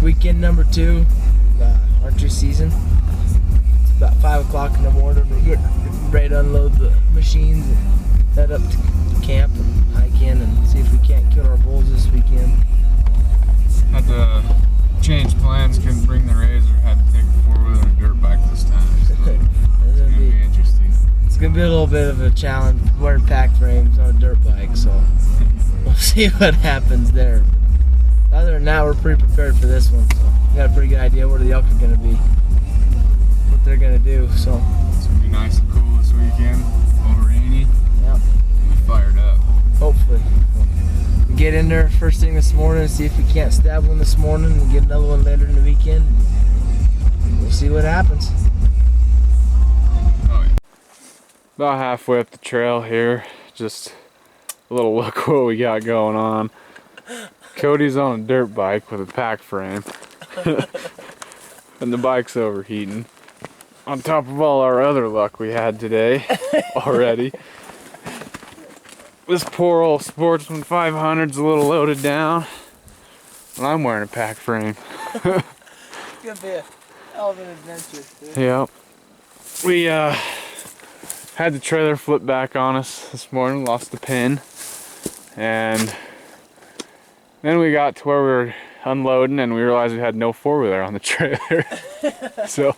weekend number 2, archery season. It's about 5 o'clock in the morning. We're getting ready to unload the machines and head up to camp and hike in and see if we can't kill our bulls this weekend. Had to change plans, couldn't bring the razor, had to take a 4-wheeler and dirt bike this time. So it's gonna be interesting. It's gonna be a little bit of a challenge wearing pack frames on a dirt bike, so we'll see what happens there. Other than that, we're pretty prepared for this one, so we got a pretty good idea where the elk are gonna be, what they're gonna do. So it's gonna be nice and cool this weekend, a little rainy. Yeah. We'll be fired up. Hopefully. We get in there first thing this morning and see if we can't stab one this morning and get another one later in the weekend. We'll see what happens. Oh, yeah. About halfway up the trail here, just a little look what we got going on. Cody's on a dirt bike with a pack frame and the bike's overheating. On top of all our other luck we had today already. This poor old Sportsman 500's a little loaded down, and I'm wearing a pack frame. It's gonna be a hell of an adventure, dude. Yep. We had the trailer flip back on us this morning, lost the pin, and then we got to where we were unloading and we realized we had no 4-wheeler on the trailer. So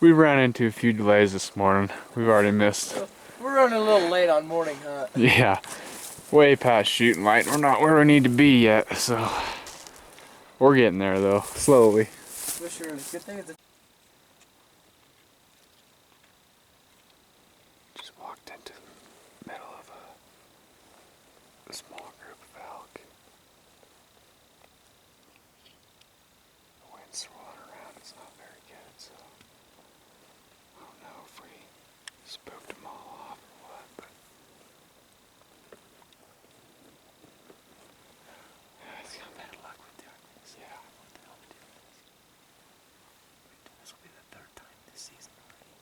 we ran into a few delays this morning. We've already missed. We're running a little late on morning hunt. Yeah, way past shooting light. We're not where we need to be yet, so we're getting there though, slowly. For sure. Good thing it's Just walked into the middle of a small group of elk. The wind's swirling around, it's not very good, so I don't know if we spooked them all off or what, but it's got bad luck with doing this. Yeah, what the hell we doing this? This will be the 3rd time this season already.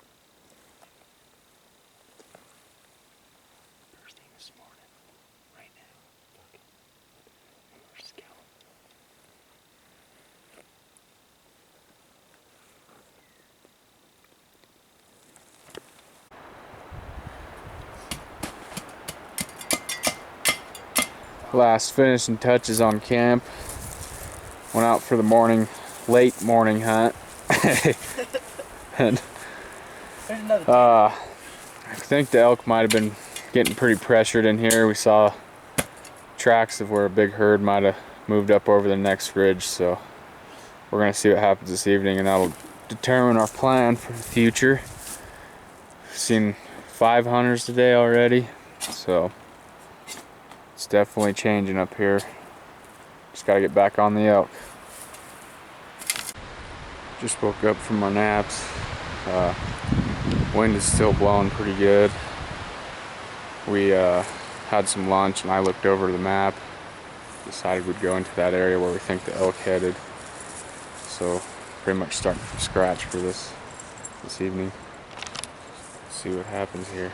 First thing this morning, right now, we're scouting. Last finishing touches on camp. Went out for the late morning hunt. And I think the elk might have been getting pretty pressured in here. We saw tracks of where a big herd might have moved up over the next ridge, so we're gonna see what happens this evening, and that'll determine our plan for the future. We've seen 5 hunters today already, so it's definitely changing up here. Just gotta get back on the elk. Just woke up from our naps. Wind is still blowing pretty good. We had some lunch and I looked over the map. Decided we'd go into that area where we think the elk headed. So pretty much starting from scratch for this evening. See what happens here.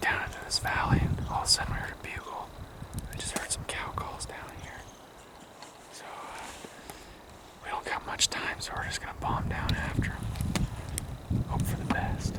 down into this valley, and all of a sudden we heard a bugle. I just heard some cow calls down here. So we don't got much time, so we're just gonna bomb down after them. Hope for the best.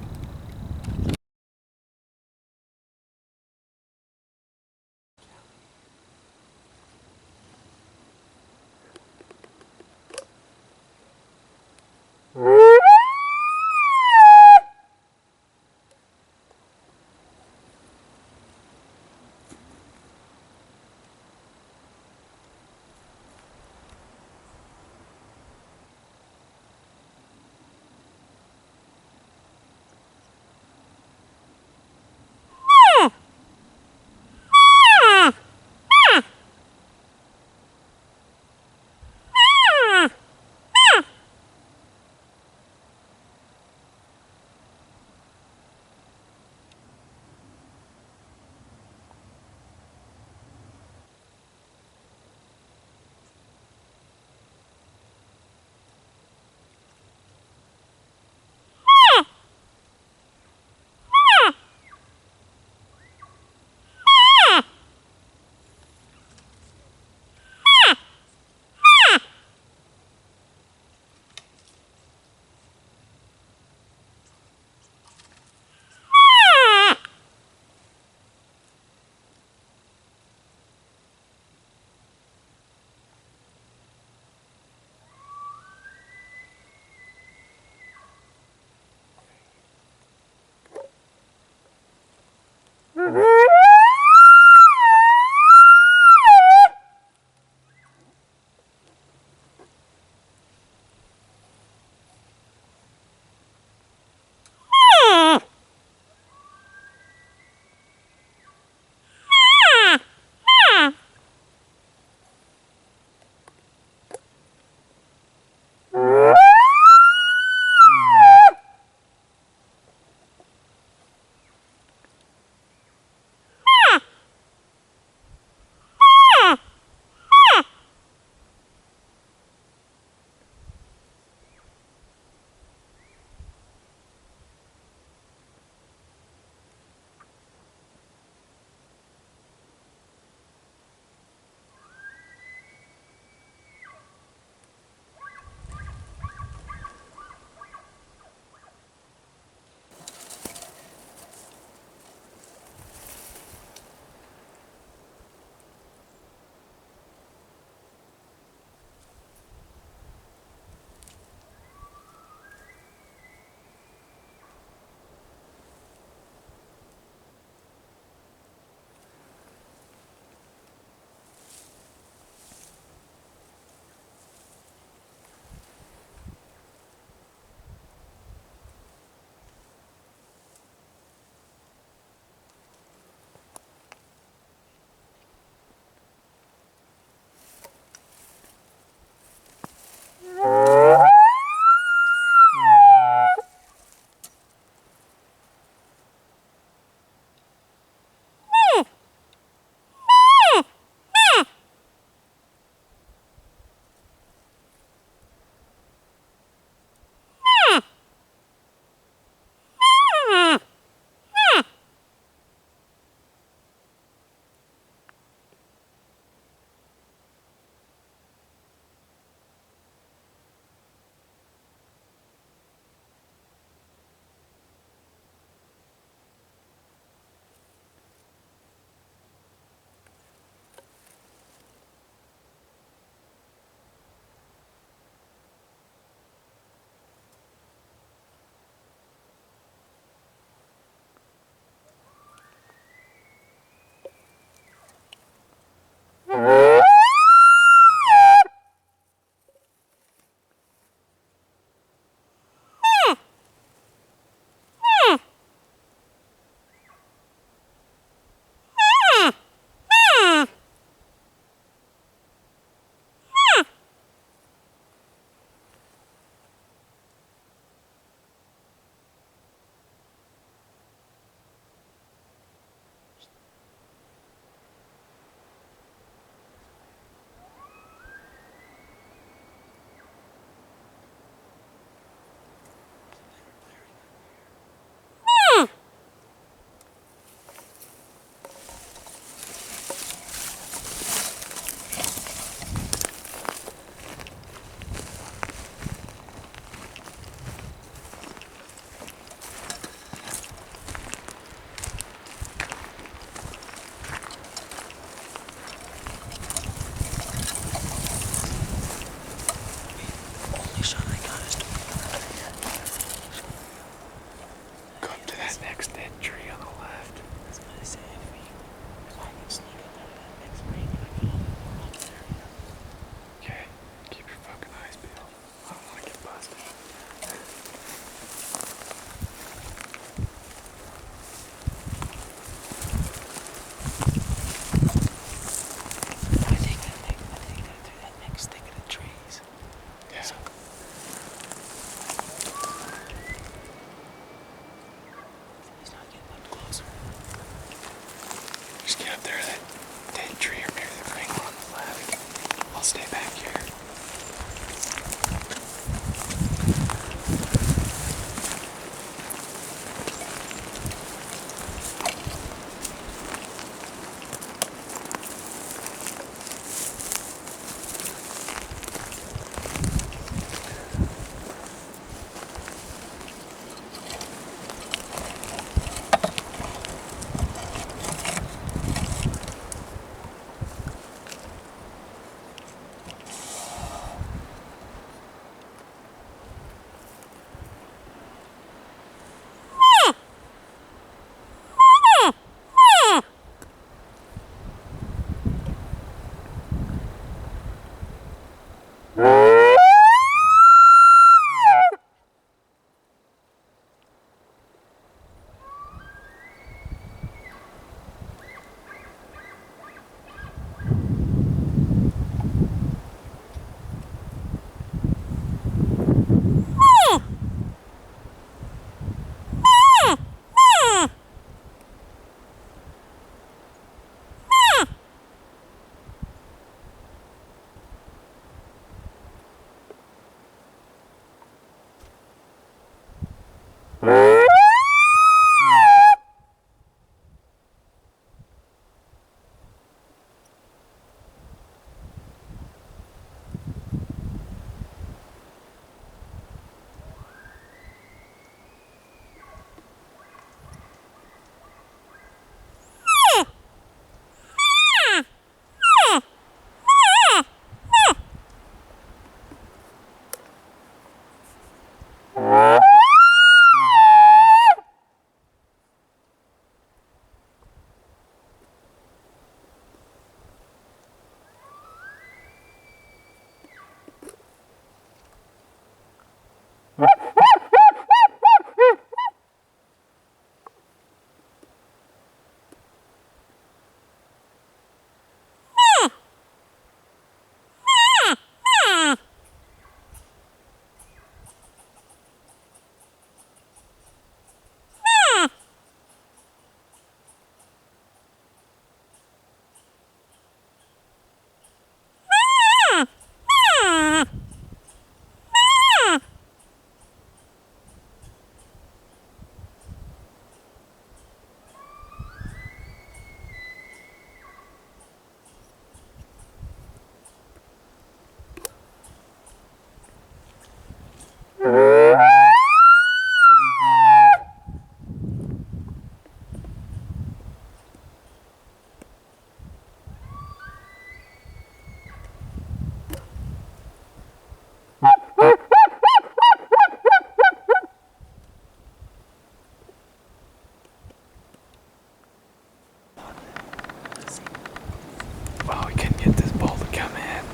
Well, we couldn't get this bull to come in,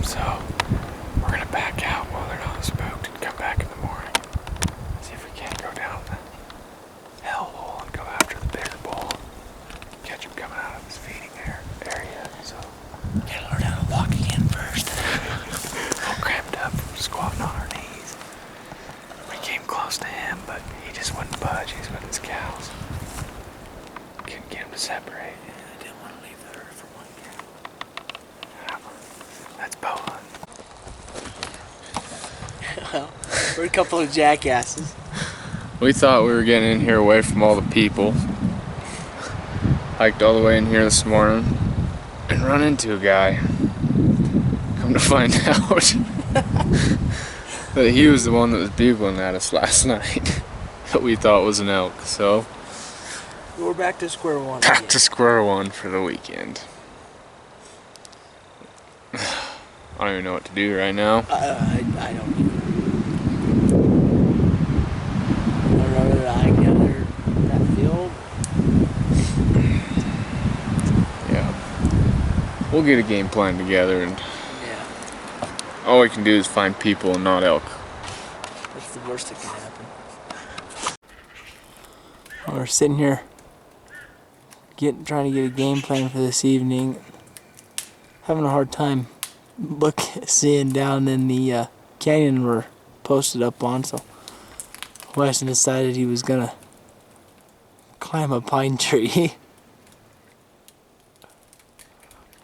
so we're gonna back out while they're not spooked and come back in the morning. See if we can't go down the hellhole and go after the bigger bull. Catch him coming out of his feeding area. So Gotta learn how to walk again first. all cramped up from squatting on our knees. We came close to him, but he just wouldn't budge. He's with his cows. Couldn't get him to separate. That's bow hunting. Well, we're a couple of jackasses. We thought we were getting in here away from all the people. Hiked all the way in here this morning and run into a guy. Come to find out that he was the one that was bugling at us last night that we thought was an elk. So We're back to square one. back to square one for the weekend. I don't even know what to do right now. I don't either. I'd rather hike down there in that field. Yeah. We'll get a game plan together, and Yeah, all we can do is find people and not elk. that's the worst that can happen. We're sitting here trying to get a game plan for this evening. Having a hard time seeing down in the canyon we're posted up on, so Weston decided he was gonna climb a pine tree.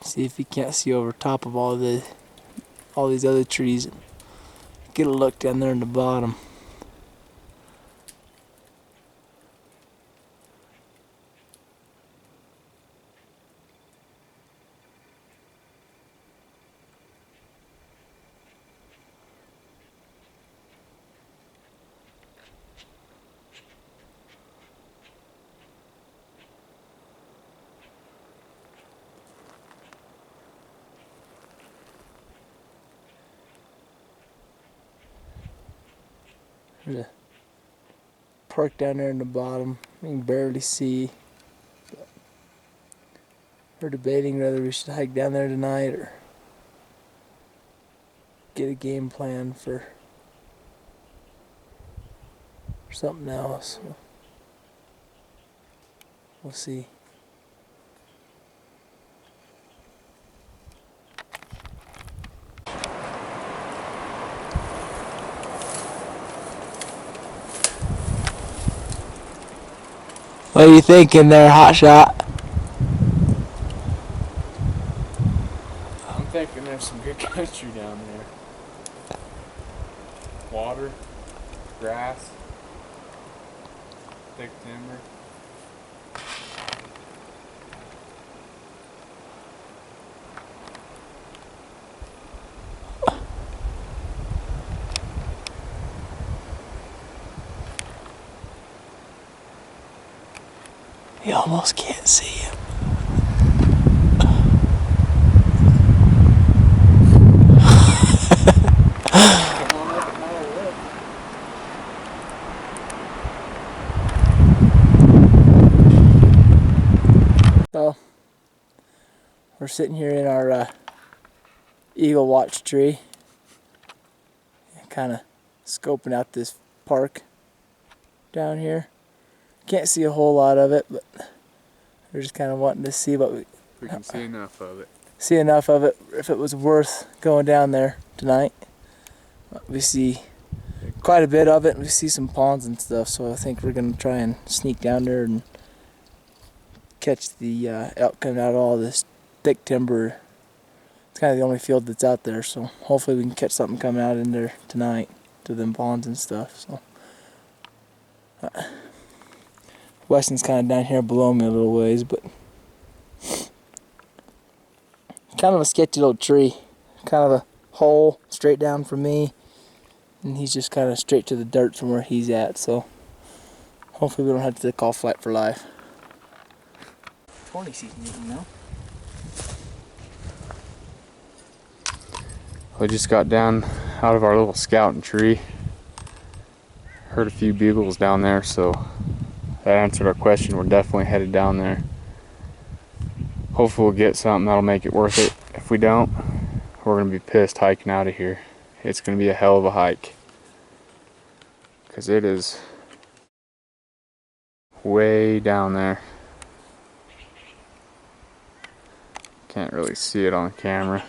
See if he can't see over top of all these other trees and get a look down there in the bottom. There's a park down there in the bottom. You can barely see. But we're debating whether we should hike down there tonight or get a game plan for something else. We'll see. What are you thinking there, hotshot? I'm thinking there's some good country down there. Water, grass. thick timber. You almost can't see him. So, we're sitting here in our eagle watch tree, kind of scoping out this park down here. Can't see a whole lot of it, but we're just kind of wanting to see what We can see enough of it. See enough of it if it was worth going down there tonight. We see quite a bit of it. We see some ponds and stuff, so I think we're gonna try and sneak down there and catch the elk coming out of all this thick timber. It's kind of the only field that's out there, so hopefully we can catch something coming out in there tonight to them ponds and stuff. So Weston's kind of down here below me a little ways, but kind of a sketchy little tree, kind of a hole straight down from me, and he's just kind of straight to the dirt from where he's at, so hopefully we don't have to call flight for life. 20 season, you know. We just got down out of our little scouting tree. Heard a few bugles down there, so that answered our question. We're definitely headed down there. Hopefully we'll get something that'll make it worth it. If we don't, we're gonna be pissed hiking out of here. It's gonna be a hell of a hike, because it is way down there. Can't really see it on camera.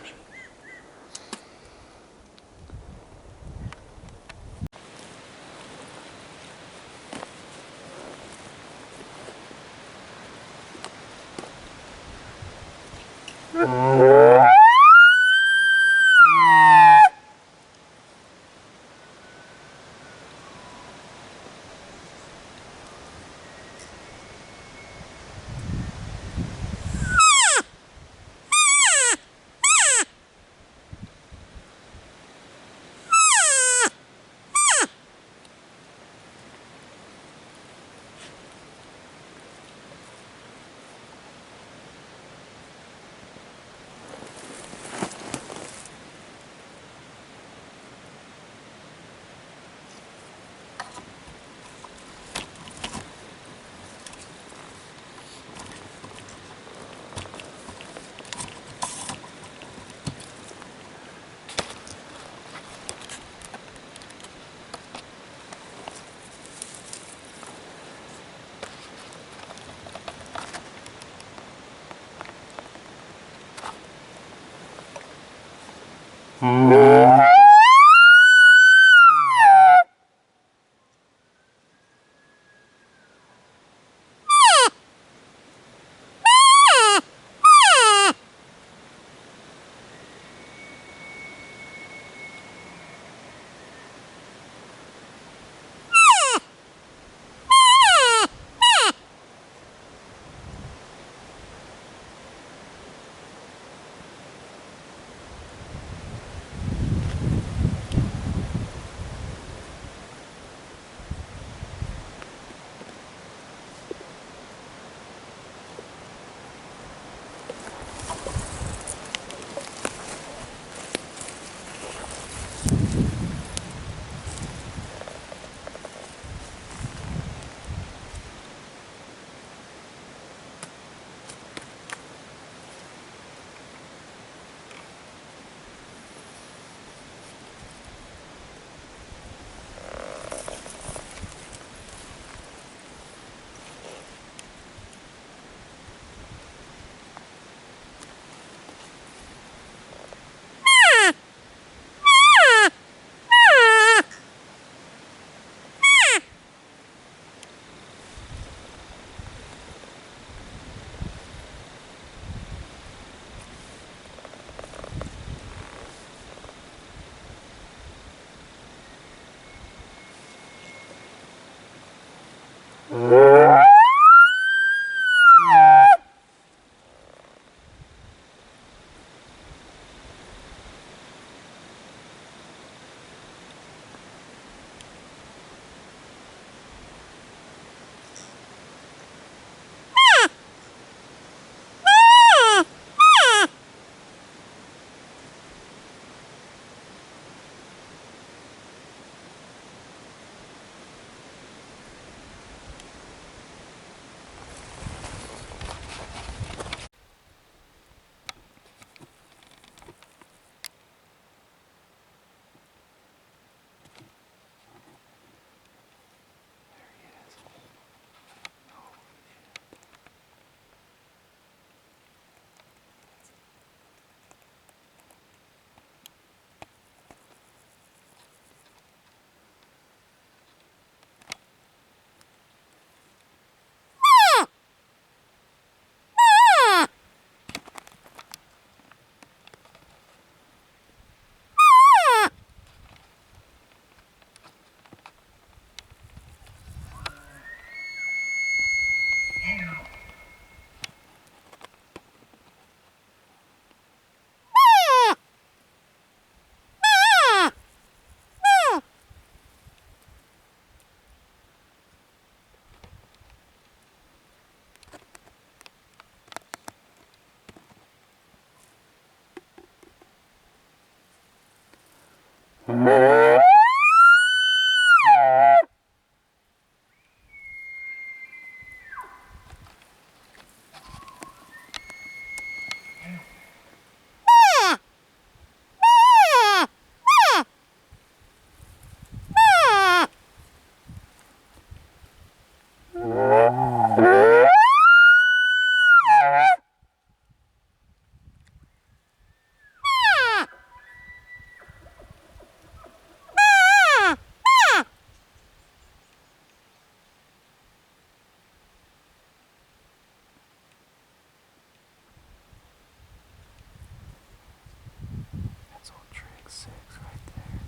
That's old Trig 6 right there.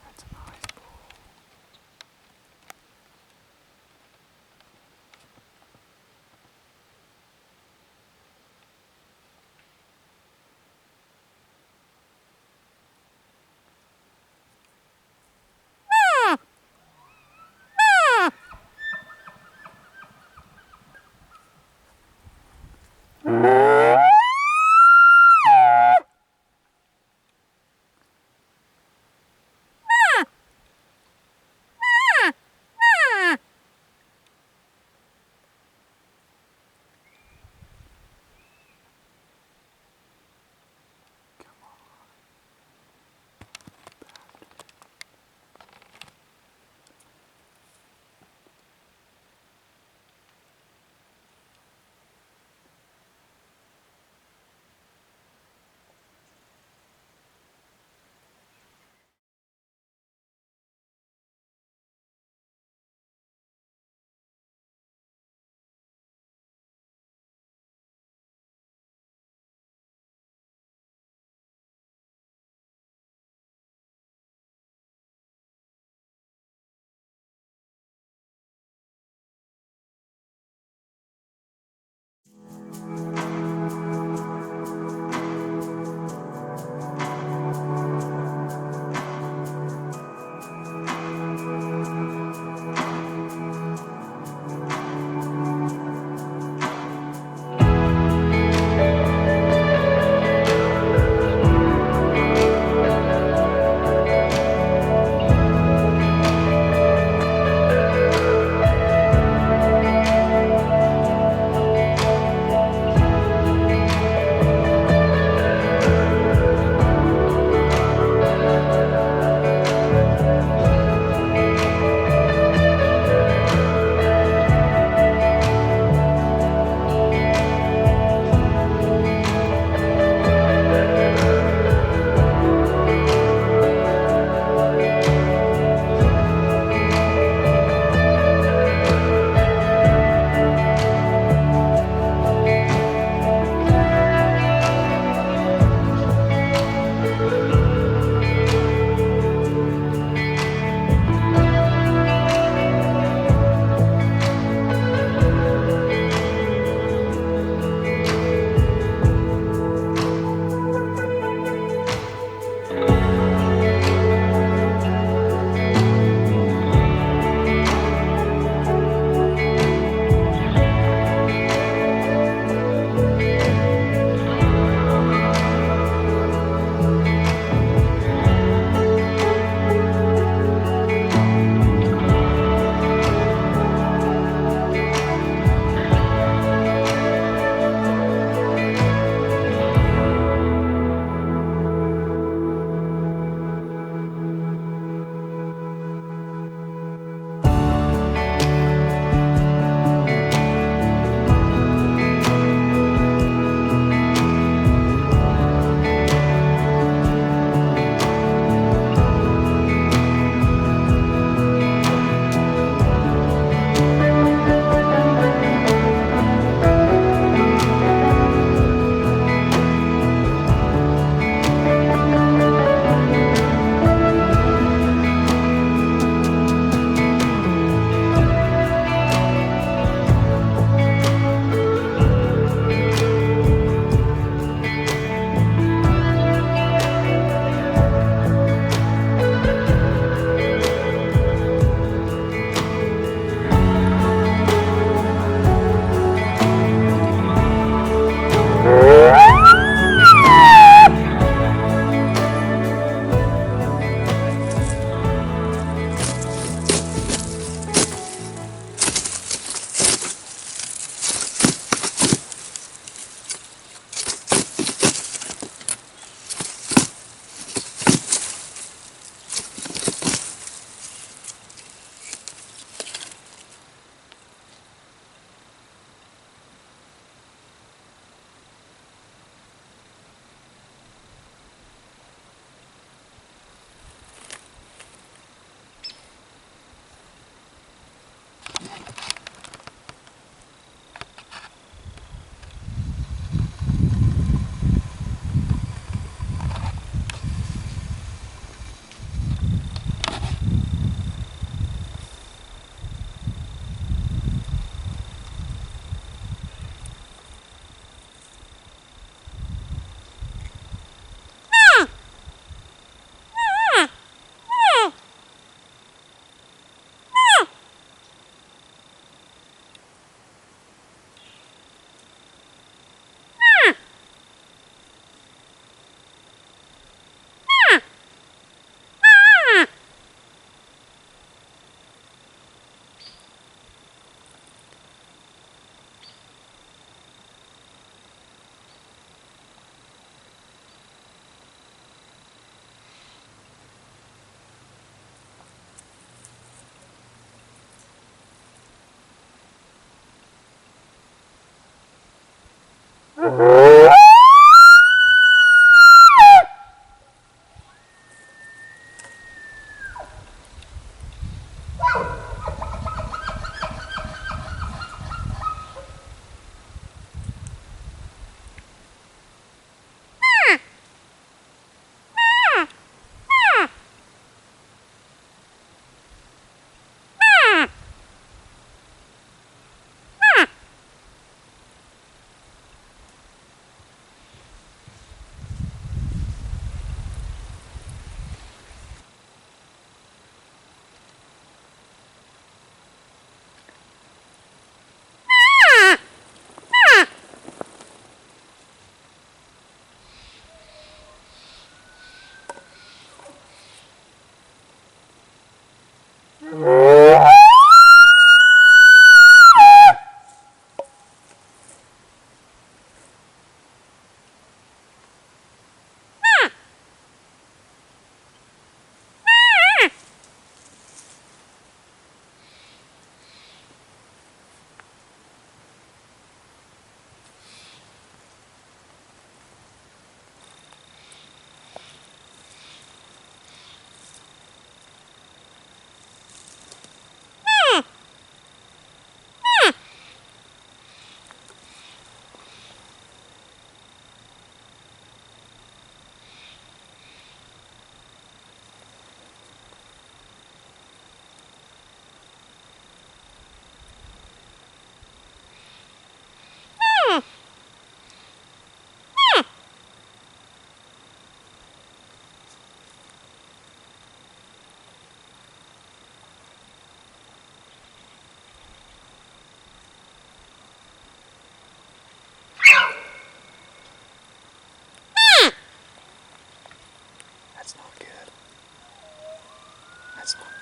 That's a nice bull. That's not good. That's not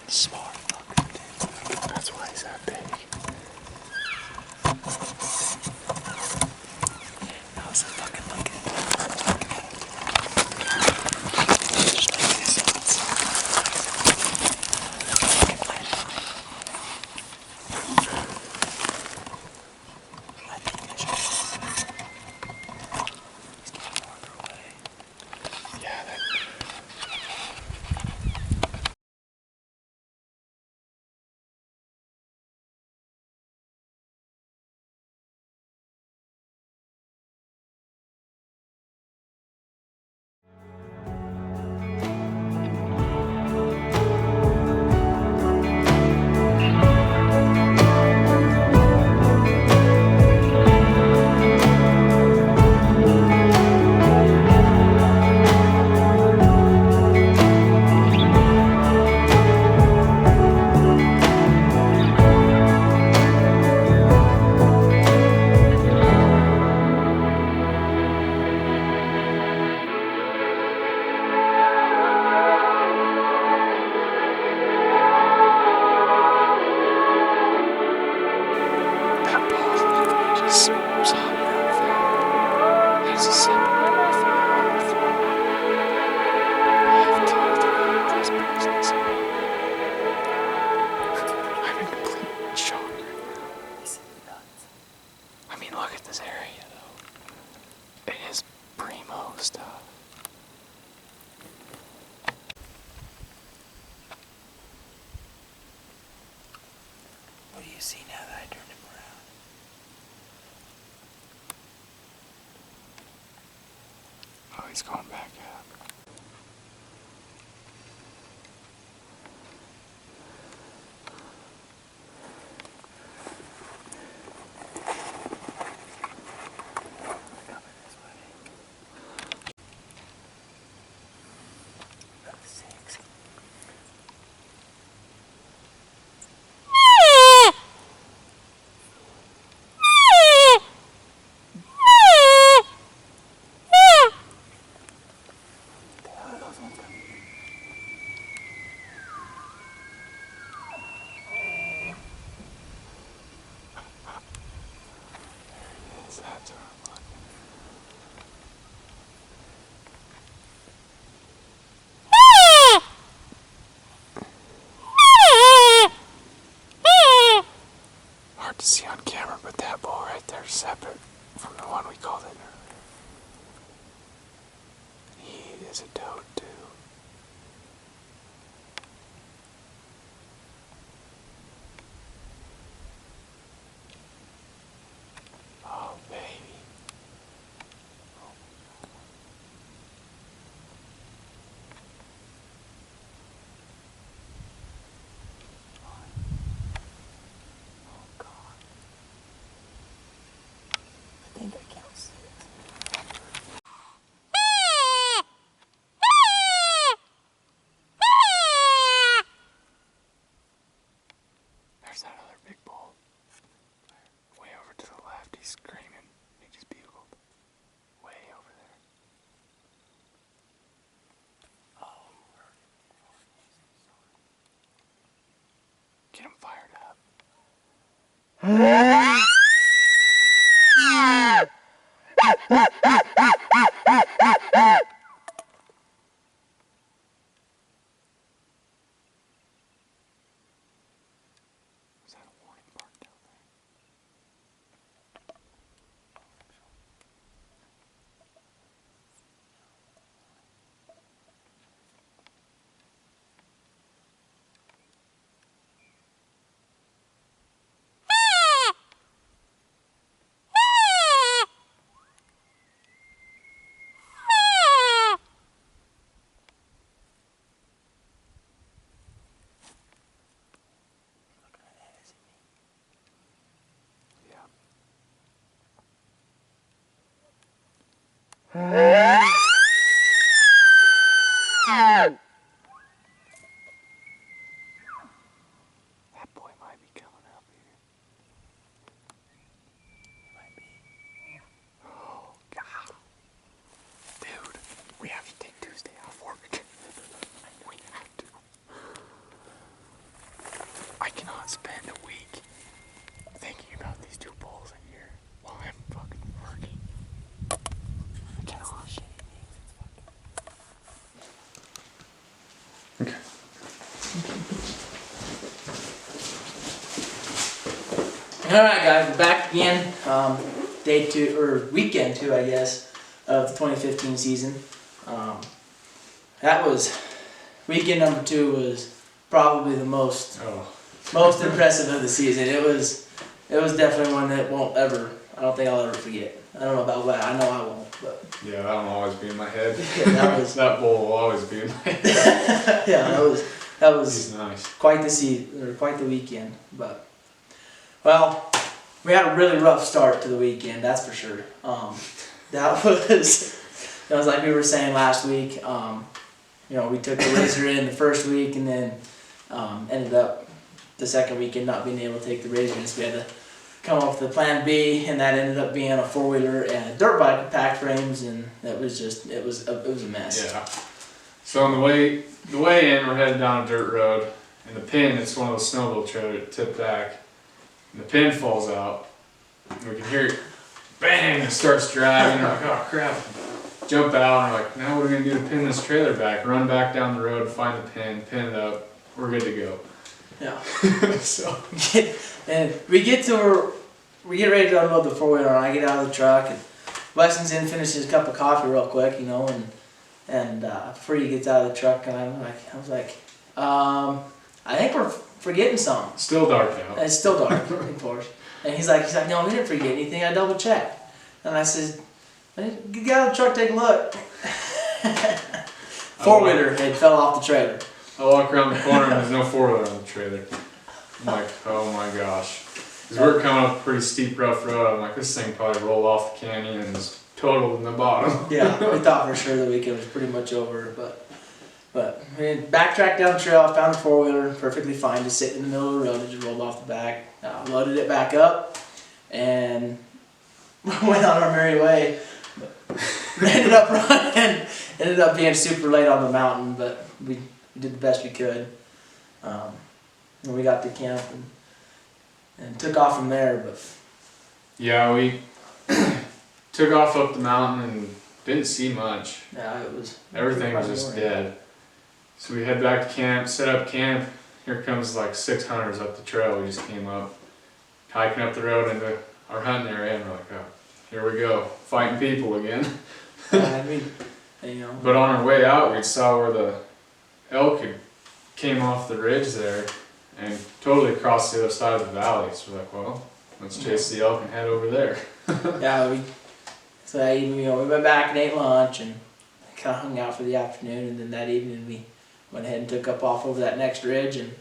smart fucker, dude. That's why he's that big. That was a fucking What do you see now that I turned him around? Oh, he's going back up. That's what I'm looking. Hard to see on camera, but that bull right there is separate from the one we called in earlier. He is a toad too. Oh baby. I think I count 6. There's that other big bull. Way over to the left, he's screaming. He just bugled. Way over there. Get him fired up. Is that a warning mark down there? That boy might be coming up here. He might be. Oh, God. Dude, we have to take Tuesday off work. We have to. I cannot spend a week thinking about these two bulls in here while I'm fucking working. I cannot. Okay. Alright guys, we're back again. Day 2, or weekend 2 I guess, of the 2015 season. That was, weekend number 2 was probably the most impressive of the season. It was definitely one that I don't think I'll ever forget. I don't know about what, I know I won't, but. Yeah, that'll always be in my head. Yeah, that bull will always be in my head. Yeah, that was He's nice. quite the weekend, but well, we had a really rough start to the weekend, that's for sure. That was like we were saying last week. We took the razor in the first week, and then ended up the second weekend not being able to take the razor in, so we had to come up with a plan B, and that ended up being a 4-wheeler and a dirt bike with pack frames, and it was a mess. Yeah. So on the way in, we're headed down a dirt road, and the pin, it's one of those snowmobile trailers that tip back, and the pin falls out. And we can hear it, bang, it starts dragging. We're like, oh crap. Jump out and we're like, now what are we gonna do to pin this trailer back? Run back down the road, find the pin it up, we're good to go. Yeah. So And we get ready to unload the 4-wheeler, and I get out of the truck, and Weston's in, finishes his cup of coffee real quick, you know, and before he gets out of the truck, and I was like, I think we're forgetting something. still dark out. It's still dark, of course. And he's like, no, we didn't forget anything. I double checked. And I said, get out of the truck, take a look. 4-wheeler had fell off the trailer. I walk around the corner and there's no 4-wheeler on the trailer. I'm like, oh my gosh. Because we're coming up a pretty steep, rough road. I'm like, this thing probably rolled off the canyon and is totaled in the bottom. Yeah, we thought for sure the weekend was pretty much over, but we backtracked down the trail, found the 4-wheeler perfectly fine, just sitting in the middle of the road. It just rolled off the back, loaded it back up, and went on our merry way. Ended up running, ended up being super late on the mountain, but we did the best we could. And we got to camp and took off from there. But Yeah, we took off up the mountain and didn't see much. yeah, Everything was just dead. So we head back to camp, set up camp. Here comes like 6 hunters up the trail. We just came up, hiking up the road into our hunting area, and we're like, oh, here we go, fighting people again. I mean, you know. But on our way out, we saw where the elk came off the ridge there and totally across the other side of the valley. So we're like, well, let's chase the elk and head over there. Yeah, we went back and ate lunch and kind of hung out for the afternoon, and then that evening we went ahead and took up off over that next ridge, and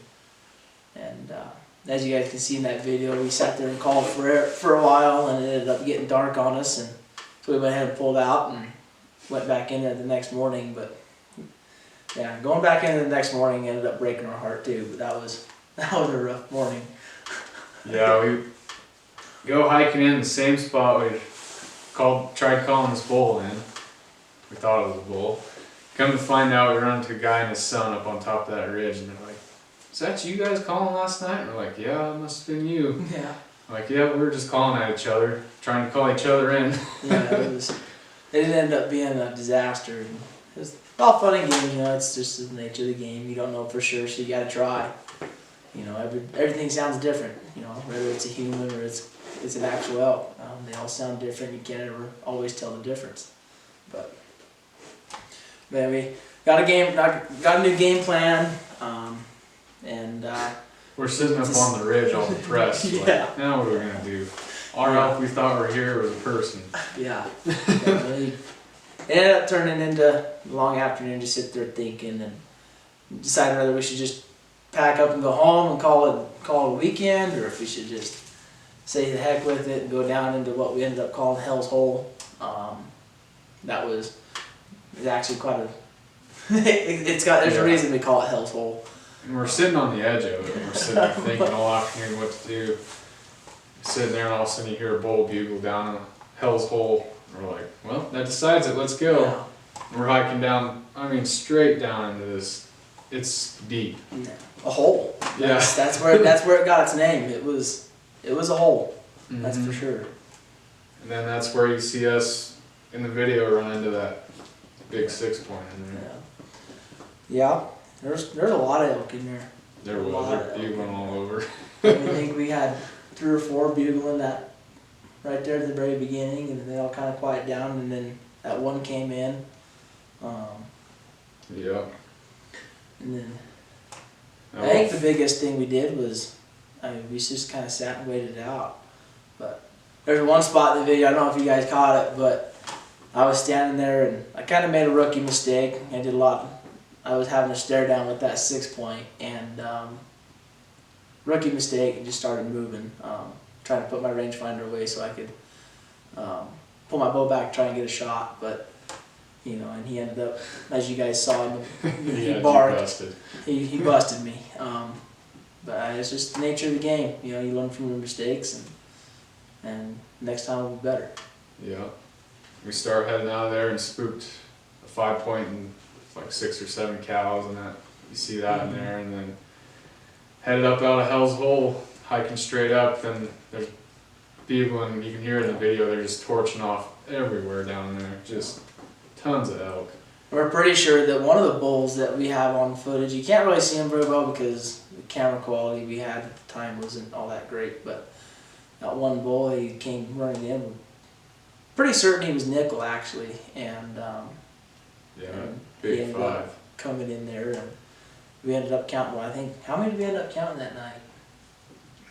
as you guys can see in that video, we sat there and called for a while, and it ended up getting dark on us, and so we went ahead and pulled out and went back in there the next morning. But yeah, going back in the next morning ended up breaking our heart too. But that was a rough morning. Yeah, we go hiking in the same spot we tried calling this bull in. We thought it was a bull. Come to find out, we run into a guy and his son up on top of that ridge, and they're like, "Is that you guys calling last night?" And we're like, "Yeah, it must have been you." Yeah. I'm like, yeah, we were just calling at each other, trying to call each other in. Yeah, it ended up being a disaster. It was all fun and games, you know. It's just the nature of the game. You don't know for sure, so you got to try. You know, everything sounds different. You know, whether it's a human or it's an actual elk, they all sound different. You can't ever always tell the difference. But we got a new game plan, and we're sitting up on the ridge all depressed. Yeah. Like, now what are we gonna do? Our elk we thought were here was a person. Yeah. It ended up turning into a long afternoon to sit there thinking, and deciding whether we should just pack up and go home and call it a weekend, or if we should just say the heck with it and go down into what we ended up calling Hell's Hole. It's actually quite a there's a reason we call it Hell's Hole. And we're sitting on the edge of it. We're sitting there thinking all afternoon what to do. Sitting there, and all of a sudden you hear a bull bugle down a Hell's Hole. And we're like, well, that decides it. Let's go. Yeah. And we're hiking down. I mean, straight down into this. It's deep. Yeah. A hole. Yeah. That's where it got its name. It was a hole. Mm-hmm. That's for sure. And then that's where you see us in the video run into that big 6-point in there. Yeah. There's a lot of elk in there. There was. They're bugling all over. I think we had 3 or 4 bugling that right there at the very beginning, and then they all kind of quiet down, and then that one came in. Yeah. And then I think the biggest thing we did was, we just kind of sat and waited it out. But there's one spot in the video, I don't know if you guys caught it, but I was standing there and I kind of made a rookie mistake. I was having a stare down with that 6-point, and rookie mistake, and just started moving, trying to put my rangefinder away so I could pull my bow back, try and get a shot. But and he ended up, as you guys saw him, he barked. He busted me. But it's just the nature of the game. You learn from your mistakes, and next time will be better. Yeah. We started heading out of there and spooked a 5-point and like 6 or 7 cows, and that you see that in there, and then headed up out of Hell's Hole, hiking straight up. Then there's bugling. You can hear in the video they're just torching off everywhere down there. Just tons of elk. We're pretty sure that one of the bulls that we have on footage, you can't really see him very well because the camera quality we had at the time wasn't all that great, but that one bull, he came running in. Pretty certain he was nickel actually, and Yeah, and he big ended 5. up coming in there, and we ended up counting. Well, I think how many did we end up counting that night?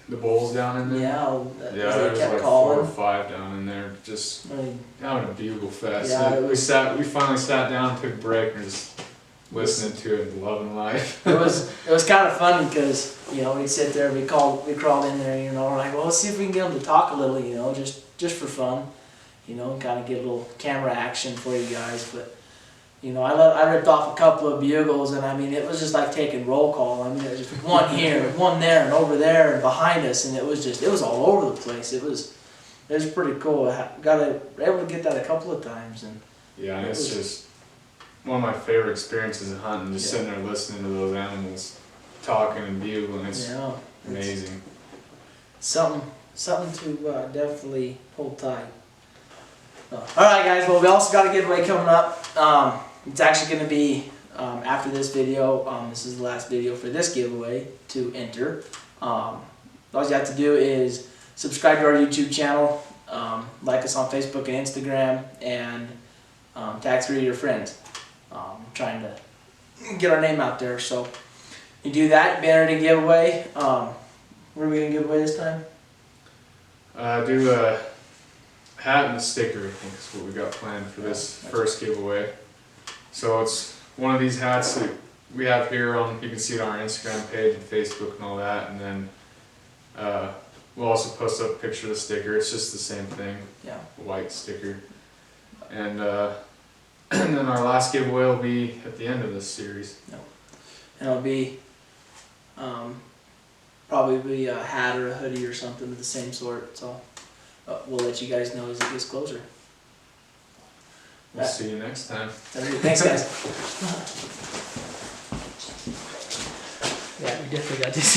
The bulls down in there? Yeah, Yeah, they there was kept like calling. 4 or 5 down in there, just I mean, having a bugle fest. Yeah, it We finally sat down, took a break, and just listening to it and loving life. it was kind of funny because we'd sit there, we crawled in there, we're like, well, let's see if we can get them to talk a little, just for fun, and kind of get a little camera action for you guys. But I ripped off a couple of bugles, and I mean it was just like taking roll call. I mean it was just one here, one there, and over there, and behind us, and it was all over the place. It was pretty cool. Able to get that a couple of times, and Yeah, and it's just one of my favorite experiences of hunting, just sitting there listening to those animals talking and bugling. It's amazing. Something to definitely hold tight. Alright guys, well we also got a giveaway coming up. It's actually going to be after this video. This is the last video for this giveaway to enter. All you have to do is subscribe to our YouTube channel, like us on Facebook and Instagram, and tag 3 of your friends. Trying to get our name out there. So you do that, you entered a giveaway. What are we going to give away this time? Do a hat and a sticker, I think is what we got planned for this first giveaway. So it's one of these hats that we have here on, you can see it on our Instagram page and Facebook and all that, and then we'll also post up a picture of the sticker. It's just the same thing, a white sticker. And and then our last giveaway will be at the end of this series. And it'll be probably a hat or a hoodie or something of the same sort. So we'll let you guys know as it gets closer. We'll see you next time. Thanks, guys. Yeah, we definitely got this.